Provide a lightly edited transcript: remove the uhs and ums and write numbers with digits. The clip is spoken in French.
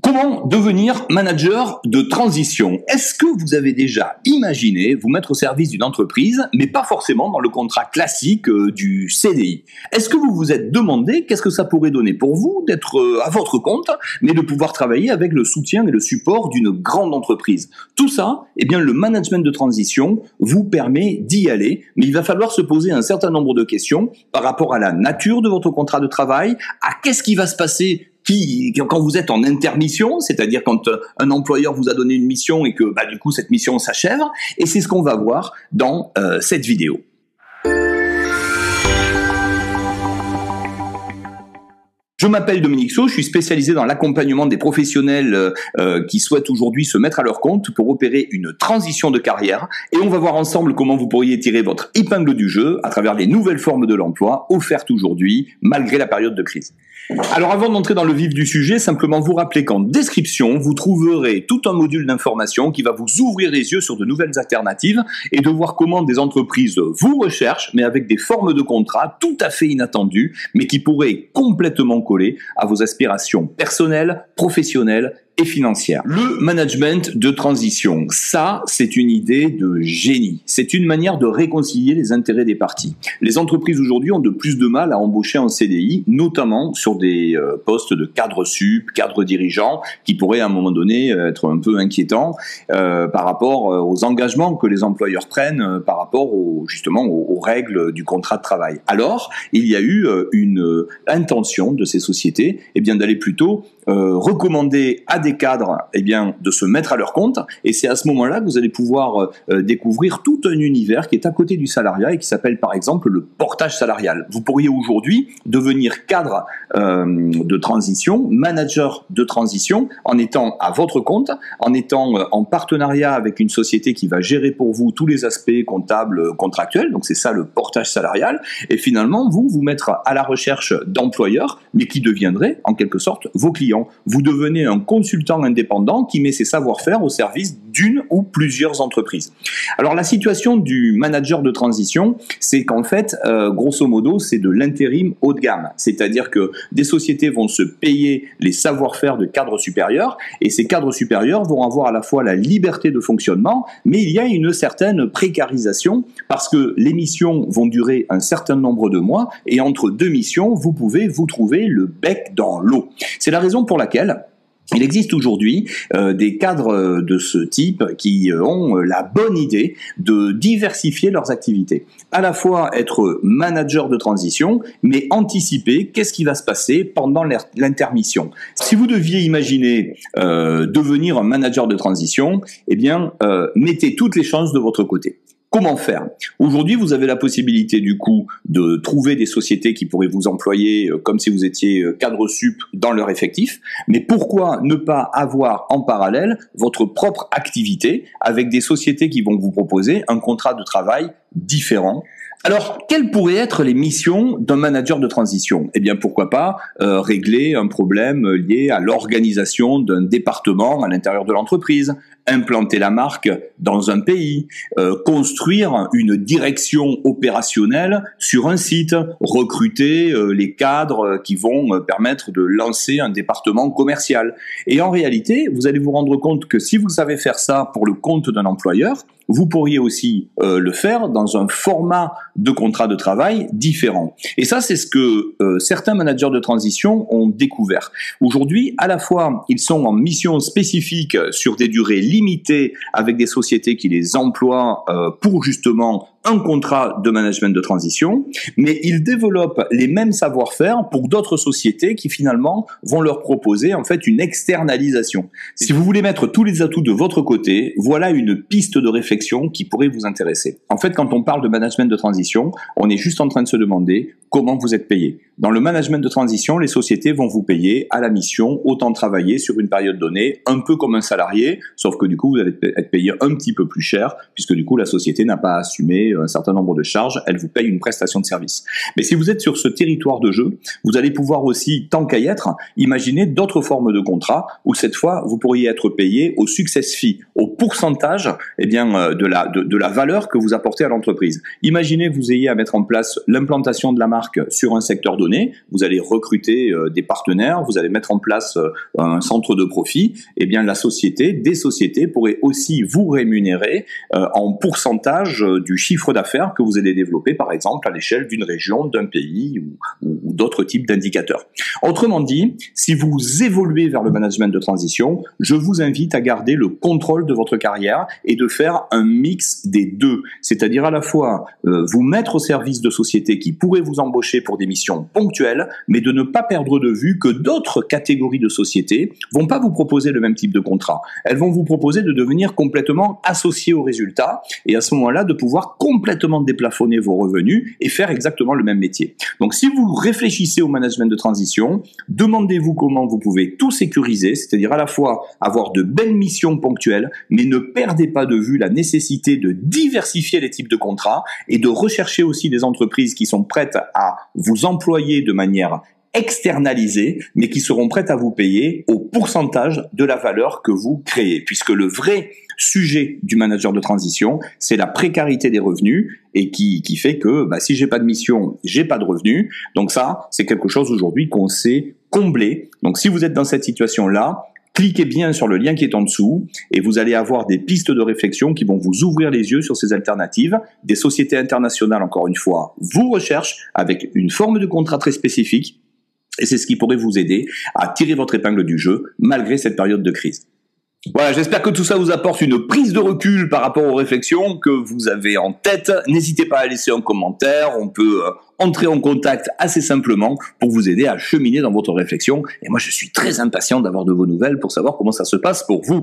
Comment devenir manager de transition? Est-ce que vous avez déjà imaginé vous mettre au service d'une entreprise, mais pas forcément dans le contrat classique du CDI? Est-ce que vous vous êtes demandé qu'est-ce que ça pourrait donner pour vous d'être à votre compte, mais de pouvoir travailler avec le soutien et le support d'une grande entreprise? Tout ça, eh bien, le management de transition vous permet d'y aller, mais il va falloir se poser un certain nombre de questions par rapport à la nature de votre contrat de travail, à qu'est-ce qui va se passer quand vous êtes en intermission, c'est-à-dire quand un employeur vous a donné une mission et que du coup cette mission s'achève, et c'est ce qu'on va voir dans cette vidéo. Je m'appelle Dominique Saut, je suis spécialisé dans l'accompagnement des professionnels qui souhaitent aujourd'hui se mettre à leur compte pour opérer une transition de carrière, et on va voir ensemble comment vous pourriez tirer votre épingle du jeu à travers les nouvelles formes de l'emploi offertes aujourd'hui malgré la période de crise. Alors avant d'entrer dans le vif du sujet, simplement vous rappeler qu'en description, vous trouverez tout un module d'information qui va vous ouvrir les yeux sur de nouvelles alternatives et de voir comment des entreprises vous recherchent, mais avec des formes de contrats tout à fait inattendues, mais qui pourraient complètement coller à vos aspirations personnelles, professionnelles et financière. Le management de transition, ça, c'est une idée de génie. C'est une manière de réconcilier les intérêts des parties. Les entreprises aujourd'hui ont de plus de mal à embaucher en CDI, notamment sur des postes de cadre sup, cadre dirigeant, qui pourraient à un moment donné être un peu inquiétants par rapport aux engagements que les employeurs prennent par rapport justement aux règles du contrat de travail. Alors, il y a eu une intention de ces sociétés d'aller plutôt recommander à des cadres de se mettre à leur compte, et c'est à ce moment-là que vous allez pouvoir découvrir tout un univers qui est à côté du salariat et qui s'appelle par exemple le portage salarial. Vous pourriez aujourd'hui devenir cadre de transition, manager de transition, en étant à votre compte, en étant en partenariat avec une société qui va gérer pour vous tous les aspects comptables, contractuels, donc c'est ça le portage salarial, et finalement vous mettre à la recherche d'employeurs, mais qui deviendraient en quelque sorte vos clients. Vous devenez un consultant indépendant qui met ses savoir-faire au service d'une ou plusieurs entreprises. Alors la situation du manager de transition, c'est qu'en fait, grosso modo, c'est de l'intérim haut de gamme. C'est-à-dire que des sociétés vont se payer les savoir-faire de cadres supérieurs, et ces cadres supérieurs vont avoir à la fois la liberté de fonctionnement, mais il y a une certaine précarisation, parce que les missions vont durer un certain nombre de mois, et entre deux missions, vous pouvez vous trouver le bec dans l'eau. C'est la raison pour laquelle il existe aujourd'hui des cadres de ce type qui ont la bonne idée de diversifier leurs activités. À la fois être manager de transition, mais anticiper qu'est-ce qui va se passer pendant l'intermission. Si vous deviez imaginer devenir un manager de transition, mettez toutes les chances de votre côté. Comment faire? Aujourd'hui, vous avez la possibilité du coup de trouver des sociétés qui pourraient vous employer comme si vous étiez cadre sup dans leur effectif, mais pourquoi ne pas avoir en parallèle votre propre activité avec des sociétés qui vont vous proposer un contrat de travail différent? Alors, quelles pourraient être les missions d'un manager de transition? Pourquoi pas régler un problème lié à l'organisation d'un département à l'intérieur de l'entreprise, implanter la marque dans un pays, construire une direction opérationnelle sur un site, recruter les cadres qui vont permettre de lancer un département commercial. Et en réalité, vous allez vous rendre compte que si vous savez faire ça pour le compte d'un employeur, vous pourriez aussi le faire dans un format de contrat de travail différent. Et ça, c'est ce que certains managers de transition ont découvert. Aujourd'hui, à la fois, ils sont en mission spécifique sur des durées limitées avec des sociétés qui les emploient pour justement un contrat de management de transition, mais ils développent les mêmes savoir-faire pour d'autres sociétés qui finalement vont leur proposer en fait une externalisation. Si vous voulez mettre tous les atouts de votre côté, voilà une piste de réflexion qui pourrait vous intéresser. En fait, quand on parle de management de transition, on est juste en train de se demander comment vous êtes payé. Dans le management de transition, les sociétés vont vous payer à la mission, autant travailler sur une période donnée, un peu comme un salarié, sauf que du coup, vous allez être payé un petit peu plus cher, puisque du coup, la société n'a pas assumé un certain nombre de charges, elle vous paye une prestation de service. Mais si vous êtes sur ce territoire de jeu, vous allez pouvoir aussi, tant qu'à y être, imaginer d'autres formes de contrats, où cette fois, vous pourriez être payé au success fee, au pourcentage de la valeur que vous apportez à l'entreprise. Imaginez que vous ayez à mettre en place l'implantation de la marque marque sur un secteur donné, vous allez recruter des partenaires, vous allez mettre en place un centre de profit, eh bien la société, des sociétés pourraient aussi vous rémunérer en pourcentage du chiffre d'affaires que vous allez développer, par exemple, à l'échelle d'une région, d'un pays ou d'autres types d'indicateurs. Autrement dit, si vous évoluez vers le management de transition, je vous invite à garder le contrôle de votre carrière et de faire un mix des deux. C'est-à-dire à la fois vous mettre au service de sociétés qui pourraient vous embaucher pour des missions ponctuelles, mais de ne pas perdre de vue que d'autres catégories de sociétés vont pas vous proposer le même type de contrat. Elles vont vous proposer de devenir complètement associé au résultat et à ce moment-là de pouvoir complètement déplafonner vos revenus et faire exactement le même métier. Donc si vous réfléchissez au management de transition, demandez-vous comment vous pouvez tout sécuriser, c'est-à-dire à la fois avoir de belles missions ponctuelles, mais ne perdez pas de vue la nécessité de diversifier les types de contrats et de rechercher aussi des entreprises qui sont prêtes à vous employer de manière externalisées, mais qui seront prêtes à vous payer au pourcentage de la valeur que vous créez. Puisque le vrai sujet du manager de transition, c'est la précarité des revenus et qui fait que si j'ai pas de mission, j'ai pas de revenus. Donc ça, c'est quelque chose aujourd'hui qu'on sait combler. Donc si vous êtes dans cette situation-là, cliquez bien sur le lien qui est en dessous et vous allez avoir des pistes de réflexion qui vont vous ouvrir les yeux sur ces alternatives. Des sociétés internationales, encore une fois, vous recherchent avec une forme de contrat très spécifique. Et c'est ce qui pourrait vous aider à tirer votre épingle du jeu malgré cette période de crise. Voilà, j'espère que tout ça vous apporte une prise de recul par rapport aux réflexions que vous avez en tête. N'hésitez pas à laisser un commentaire, on peut entrer en contact assez simplement pour vous aider à cheminer dans votre réflexion. Et moi, je suis très impatient d'avoir de vos nouvelles pour savoir comment ça se passe pour vous.